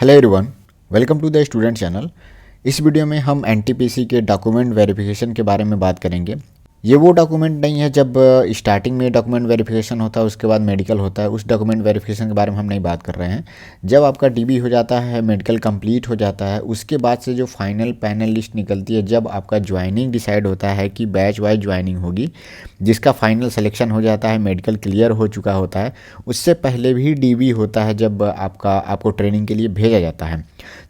Hello everyone, welcome to the student channel. इस video में हम एनटीपीसी के डॉक्यूमेंट वेरिफिकेशन के बारे में बात करेंगे। ये वो डॉक्यूमेंट नहीं है जब स्टार्टिंग में डॉक्यूमेंट वेरिफिकेशन होता है उसके बाद मेडिकल होता है, उस डॉक्यूमेंट वेरिफिकेशन के बारे में हम नहीं बात कर रहे हैं। जब आपका डीबी हो जाता है, मेडिकल कंप्लीट हो जाता है, उसके बाद से जो फाइनल पैनल लिस्ट निकलती है, जब आपका ज्वाइनिंग डिसाइड होता है कि बैच वाइज ज्वाइनिंग होगी, जिसका फाइनल सिलेक्शन हो जाता है, मेडिकल क्लियर हो चुका होता है, उससे पहले भी डीबी होता है जब आपको ट्रेनिंग के लिए भेजा जाता है।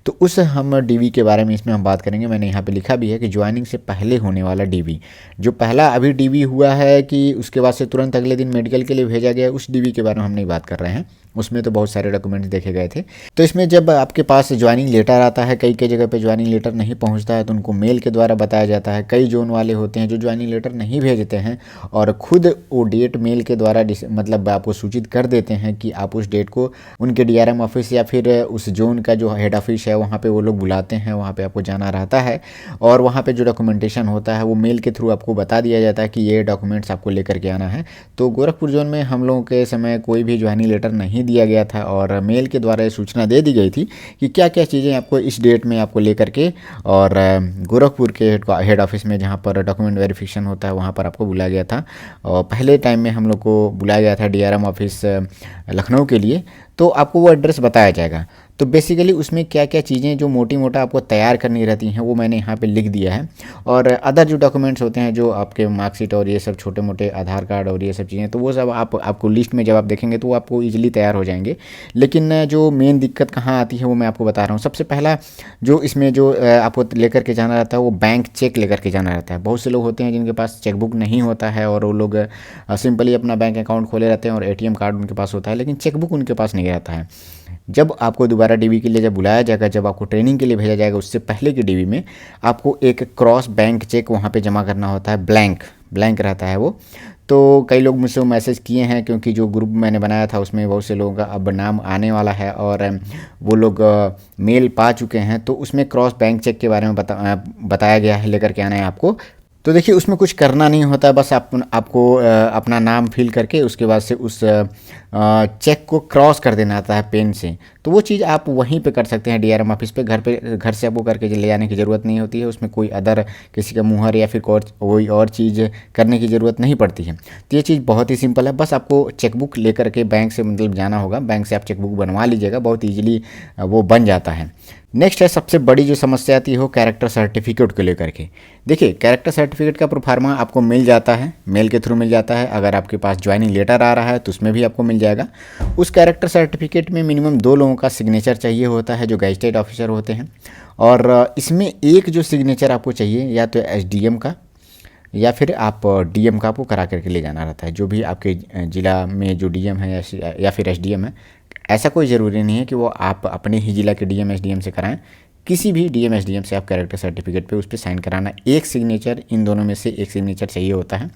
तो उस हम डीवी के बारे में इसमें हम बात करेंगे। मैंने यहाँ पे लिखा भी है कि ज्वाइनिंग से पहले होने वाला डीवी, जो पहला अभी डीवी हुआ है कि उसके बाद से तुरंत अगले दिन मेडिकल के लिए भेजा गया, उस डीवी के बारे में हम नहीं बात कर रहे हैं। उसमें तो बहुत सारे डॉक्यूमेंट्स देखे गए थे। तो इसमें जब आपके पास ज्वाइनिंग लेटर आता है, कई कई जगह पे ज्वाइनिंग लेटर नहीं पहुंचता है तो उनको मेल के द्वारा बताया जाता है। कई जोन वाले होते हैं जो ज्वाइनिंग लेटर नहीं भेजते हैं और खुद वो डेट मेल के द्वारा मतलब आपको सूचित कर देते हैं कि आप उस डेट को उनके डीआरएम ऑफिस या फिर उस जोन का जो हेड ऑफिस है वहाँ पे वो लोग बुलाते हैं, वहाँ पे आपको जाना रहता है और वहाँ पे जो डॉक्यूमेंटेशन होता है वो मेल के थ्रू आपको बता दिया जाता है कि ये डॉक्यूमेंट्स आपको लेकर के आना है। तो गोरखपुर जोन में हम लोगों के समय कोई भी ज्वाइनिंग लेटर नहीं दिया गया था और मेल के द्वारा ये सूचना दे दी गई थी कि क्या क्या चीज़ें आपको इस डेट में आपको लेकर के और गोरखपुर के हेड ऑफिस में जहाँ पर डॉक्यूमेंट वेरिफिकेशन होता है वहाँ पर आपको बुलाया गया था। और पहले टाइम में हम लोग को बुलाया गया था डीआरएम ऑफिस लखनऊ के लिए, तो आपको वो एड्रेस बताया जाएगा। तो बेसिकली उसमें क्या क्या चीज़ें जो मोटी मोटा आपको तैयार करनी रहती हैं वो मैंने यहाँ पे लिख दिया है। और अदर जो डॉक्यूमेंट्स होते हैं जो आपके मार्कशीट और ये सब छोटे मोटे आधार कार्ड और ये सब चीज़ें, तो वो सब आपको लिस्ट में जब आप देखेंगे तो वो आपको ईजिली तैयार हो जाएंगे। लेकिन जो मेन दिक्कत कहाँ आती है वो मैं आपको बता रहा हूँ। सबसे पहला जो इसमें जो आपको लेकर के जाना रहता है वो बैंक चेक लेकर के जाना रहता है। बहुत से लोग होते हैं जिनके पास चेकबुक नहीं होता है और वो लोग सिंपली अपना बैंक अकाउंट खोले रहते हैं और एटीएम कार्ड उनके पास होता है, लेकिन चेकबुक उनके पास नहीं रहता है। जब आपको दोबारा डीवी के लिए जब बुलाया जाएगा, जब आपको ट्रेनिंग के लिए भेजा जाएगा, उससे पहले की डीवी में आपको एक क्रॉस बैंक चेक वहाँ पे जमा करना होता है। ब्लैंक रहता है वो। तो कई लोग मुझसे मैसेज किए हैं क्योंकि जो ग्रुप मैंने बनाया था उसमें बहुत से लोगों का अब नाम आने वाला है और वो लोग मेल पा चुके हैं। तो उसमें क्रॉस बैंक चेक के बारे में बताया गया है, लेकर के आना है आपको। तो देखिए उसमें कुछ करना नहीं होता है, बस आपको अपना नाम फिल करके उसके बाद से उस चेक को क्रॉस कर देना आता है पेन से। तो वो चीज़ आप वहीं पे कर सकते हैं डीआरएम ऑफिस पे। घर से आपको करके ले आने की ज़रूरत नहीं होती है। उसमें कोई अदर किसी का मुहर या फिर कोई और चीज़ करने की ज़रूरत नहीं पड़ती है। तो ये चीज़ बहुत ही सिंपल है। बस आपको चेकबुक लेकर के बैंक से मतलब जाना होगा, बैंक से आप चेकबुक बनवा लीजिएगा, बहुत ईजिली वो बन जाता है। नेक्स्ट है सबसे बड़ी जो समस्या आती है वो कैरेक्टर सर्टिफिकेट को लेकर के। देखिए कैरेक्टर सर्टिफिकेट का प्रोफार्मा आपको मिल जाता है, मेल के थ्रू मिल जाता है। अगर आपके पास ज्वाइनिंग लेटर आ रहा है तो उसमें भी आपको मिल जाएगा। उस कैरेक्टर सर्टिफिकेट में मिनिमम 2 लोगों का सिग्नेचर चाहिए होता है जो गैजेटेड ऑफिसर होते हैं। और इसमें एक जो सिग्नेचर आपको चाहिए या तो एसडीएम का या फिर आप डीएम का आपको करा करके ले जाना रहता है। जो भी आपके ज़िला में जो डीएम है या फिर एसडीएम है, ऐसा कोई ज़रूरी नहीं है कि वो आप अपने ही ज़िला के डीएम एसडीएम से कराएं। किसी भी डीएम एसडीएम से आप कैरेक्टर सर्टिफिकेट पे उस पर साइन कराना। एक सिग्नेचर, इन दोनों में से एक सिग्नेचर चाहिए होता है।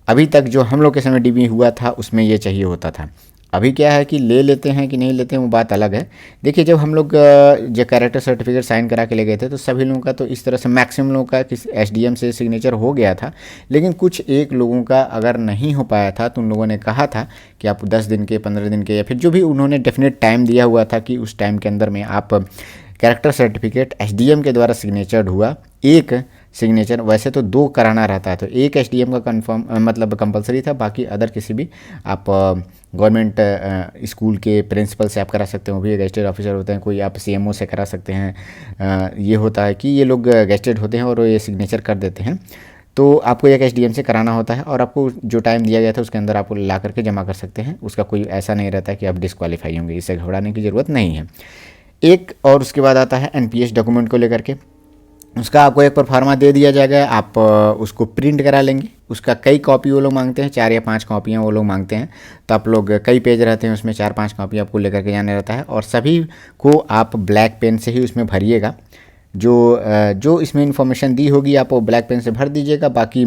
अभी तक जो हम लोग के समय डीबी हुआ था उसमें ये चाहिए होता था। अभी क्या है कि ले लेते हैं कि नहीं लेते हैं वो बात अलग है। देखिए जब हम लोग जो कैरेक्टर सर्टिफिकेट साइन करा के ले गए थे तो सभी लोगों का तो इस तरह से मैक्सिमम लोगों का किस एसडीएम से सिग्नेचर हो गया था, लेकिन कुछ एक लोगों का अगर नहीं हो पाया था तो उन लोगों ने कहा था कि आप 10 दिन के, 15 दिन के या फिर जो भी उन्होंने डेफिनेट टाइम दिया हुआ था कि उस टाइम के अंदर में आप कैरेक्टर सर्टिफिकेट एसडीएम के द्वारा सिग्नेचर्ड हुआ। एक सिग्नेचर, वैसे तो 2 कराना रहता है, तो एक एसडीएम का कंफर्म मतलब कंपलसरी था। बाकी अदर किसी भी आप गवर्नमेंट स्कूल के प्रिंसिपल से आप करा सकते हैं, वो भी गैजेटेड ऑफिसर होते हैं। कोई आप सीएमओ से करा सकते हैं। ये होता है कि ये लोग गैजेटेड होते हैं और ये सिग्नेचर कर देते हैं। तो आपको एक एसडीएम से कराना होता है और आपको जो टाइम दिया गया था उसके अंदर आपको ला करके जमा कर सकते हैं। उसका कोई ऐसा नहीं रहता कि आप डिस्क्वालीफाई होंगे, इससे घबराने की ज़रूरत नहीं है। एक और उसके बाद आता है एनपीएस डॉक्यूमेंट को लेकर के। उसका आपको एक परफार्मा दे दिया जाएगा, आप उसको प्रिंट करा लेंगे। उसका कई कॉपी वो लोग मांगते हैं, 4 या 5 कॉपियाँ वो लोग मांगते हैं। तो आप लोग कई पेज रहते हैं उसमें, 4-5 कॉपी आपको लेकर के जाने रहता है और सभी को आप ब्लैक पेन से ही उसमें भरिएगा। जो इसमें इन्फॉर्मेशन दी होगी आप वो ब्लैक पेन से भर दीजिएगा। बाकी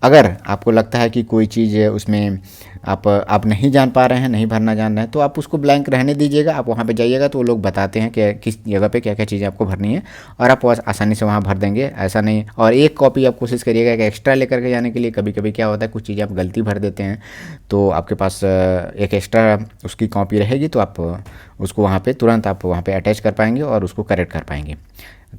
अगर आपको लगता है कि कोई चीज़ उसमें आप नहीं जान पा रहे हैं, नहीं भरना जान रहे हैं, तो आप उसको ब्लैंक रहने दीजिएगा। आप वहाँ पे जाइएगा तो वो लोग बताते हैं कि किस जगह पे क्या क्या चीज़ें आपको भरनी है और आप आसानी से वहाँ भर देंगे। ऐसा नहीं, और एक कॉपी आप कोशिश करिएगा कि एक्स्ट्रा लेकर के जाने के लिए। कभी कभी क्या होता है कुछ चीज़ें आप गलती भर देते हैं तो आपके पास एक एक्स्ट्रा उसकी कॉपी रहेगी, तो आप उसको वहाँ पे तुरंत आप वहाँ पे अटैच कर पाएंगे और उसको करेक्ट कर पाएंगे।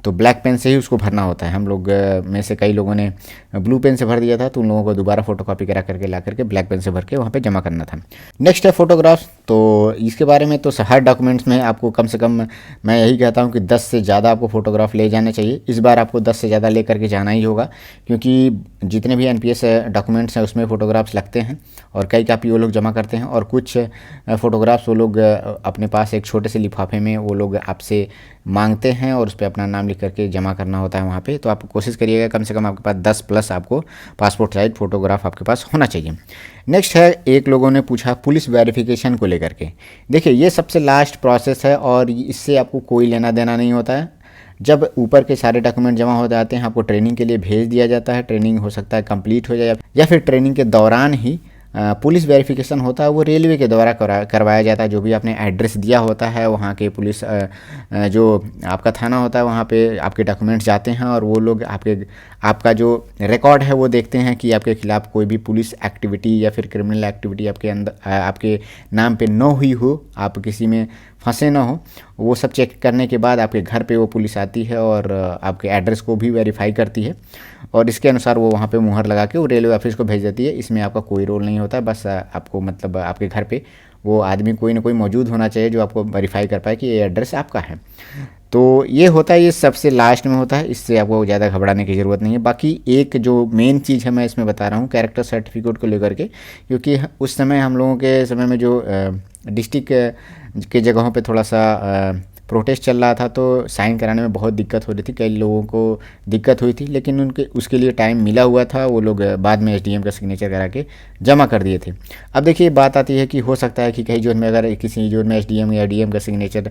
तो ब्लैक पेन से ही उसको भरना होता है। हम लोग में से कई लोगों ने ब्लू पेन से भर दिया था, तो उन लोगों को दोबारा फोटोकॉपी करा करके ला करके ब्लैक पेन से भर के वहाँ पे जमा करना था। नेक्स्ट है फोटोग्राफ्स। तो इसके बारे में तो हर डॉक्यूमेंट्स में आपको कम से कम मैं यही कहता हूँ कि 10 से ज़्यादा आपको फोटोग्राफ ले जाने चाहिए। इस बार आपको 10 से ज़्यादा ले करके जाना ही होगा, क्योंकि जितने भी एनपीएस डॉक्यूमेंट्स हैं उसमें फ़ोटोग्राफ्स लगते हैं और कई कापी वो लोग जमा करते हैं। और कुछ फ़ोटोग्राफ्स वो लोग अपने पास एक छोटे से लिफाफे में वो लोग आपसे मांगते हैं और उस पर अपना नाम लिख करके जमा करना होता है वहाँ पे। तो आप कोशिश करिएगा कम से कम आपके पास 10 प्लस आपको पासपोर्ट साइज फ़ोटोग्राफ आपके पास होना चाहिए। नेक्स्ट है, एक लोगों ने पूछा पुलिस वेरिफिकेशन को लेकर के। देखिए ये सबसे लास्ट प्रोसेस है और इससे आपको कोई लेना देना नहीं होता है। जब ऊपर के सारे डॉक्यूमेंट जमा हो जाते हैं आपको ट्रेनिंग के लिए भेज दिया जाता है। ट्रेनिंग हो सकता है कंप्लीट हो जाए या फिर ट्रेनिंग के दौरान ही पुलिस वेरिफिकेशन होता है, वो रेलवे के द्वारा करवाया जाता है। जो भी आपने एड्रेस दिया होता है वहाँ के पुलिस जो आपका थाना होता है वहाँ पे आपके डॉक्यूमेंट्स जाते हैं और वो लोग आपका जो रिकॉर्ड है वो देखते हैं कि आपके खिलाफ़ कोई भी पुलिस एक्टिविटी या फिर क्रिमिनल एक्टिविटी आपके अंदर आपके नाम पे न हुई हो, आप किसी में फंसे ना हो। वो सब चेक करने के बाद आपके घर पे वो पुलिस आती है और आपके एड्रेस को भी वेरीफाई करती है और इसके अनुसार वो वहाँ पे मुहर लगा के वो रेलवे ऑफिस को भेज देती है। इसमें आपका कोई रोल नहीं होता, बस आपको मतलब आपके घर पे वो आदमी कोई ना कोई मौजूद होना चाहिए जो आपको वेरीफाई कर पाए कि ये एड्रेस आपका है। तो ये होता है, ये सबसे लास्ट में होता है, इससे आपको ज़्यादा घबराने की ज़रूरत नहीं है। बाकी एक जो मेन चीज़ है मैं इसमें बता रहा हूँ कैरेक्टर सर्टिफिकेट को लेकर के, क्योंकि उस समय हम लोगों के समय में जो डिस्ट्रिक्ट के जगहों पे थोड़ा सा प्रोटेस्ट चल रहा था तो साइन कराने में बहुत दिक्कत हो रही थी। कई लोगों को दिक्कत हुई थी, लेकिन उनके उसके लिए टाइम मिला हुआ था। वो लोग बाद में एसडीएम का सिग्नेचर करा के जमा कर दिए थे। अब देखिए बात आती है कि हो सकता है कि कई जोन में अगर किसी जोन में एसडीएम या डीएम का सिग्नेचर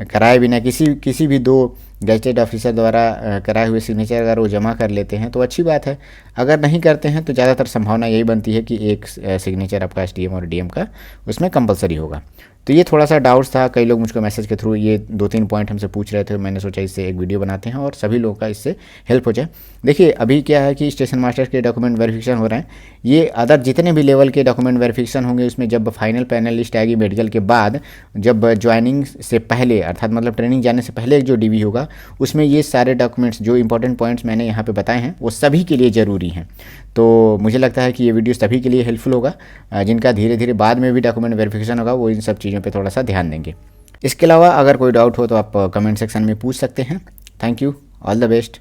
कराए बिना किसी भी 2 गजटेड ऑफिसर द्वारा कराए हुए सिग्नेचर अगर वो जमा कर लेते हैं तो अच्छी बात है। अगर नहीं करते हैं तो ज़्यादातर संभावना यही बनती है कि एक सिग्नेचर आपका एसडीएम और डीएम का उसमें कंपलसरी होगा। तो ये थोड़ा सा डाउट्स था, कई लोग मुझको मैसेज के थ्रू ये 2-3 पॉइंट हमसे पूछ रहे थे। मैंने सोचा इससे एक वीडियो बनाते हैं और सभी लोगों का इससे हेल्प हो जाए। देखिए अभी क्या है कि स्टेशन मास्टर के डॉक्यूमेंट वेरिफिकेशन हो रहे हैं। ये अदर जितने भी लेवल के डॉक्यूमेंट वेरिफिकेशन होंगे उसमें जब फाइनल पैनल लिस्ट आएगी मेडिकल के बाद, जब ज्वाइनिंग से पहले अर्थात मतलब ट्रेनिंग जाने से पहले जो डीवी होगा उसमें ये सारे डॉक्यूमेंट्स जो इंपॉर्टेंट पॉइंट्स मैंने यहाँ पे बताए हैं वो सभी के लिए ज़रूरी हैं। तो मुझे लगता है कि ये वीडियो सभी के लिए हेल्पफुल होगा। जिनका धीरे धीरे बाद में भी डॉक्यूमेंट वेरिफिकेशन होगा वो इन सब चीज़ों पे थोड़ा सा ध्यान देंगे। इसके अलावा अगर कोई डाउट हो तो आप कमेंट सेक्शन में पूछ सकते हैं। Thank you, all the best.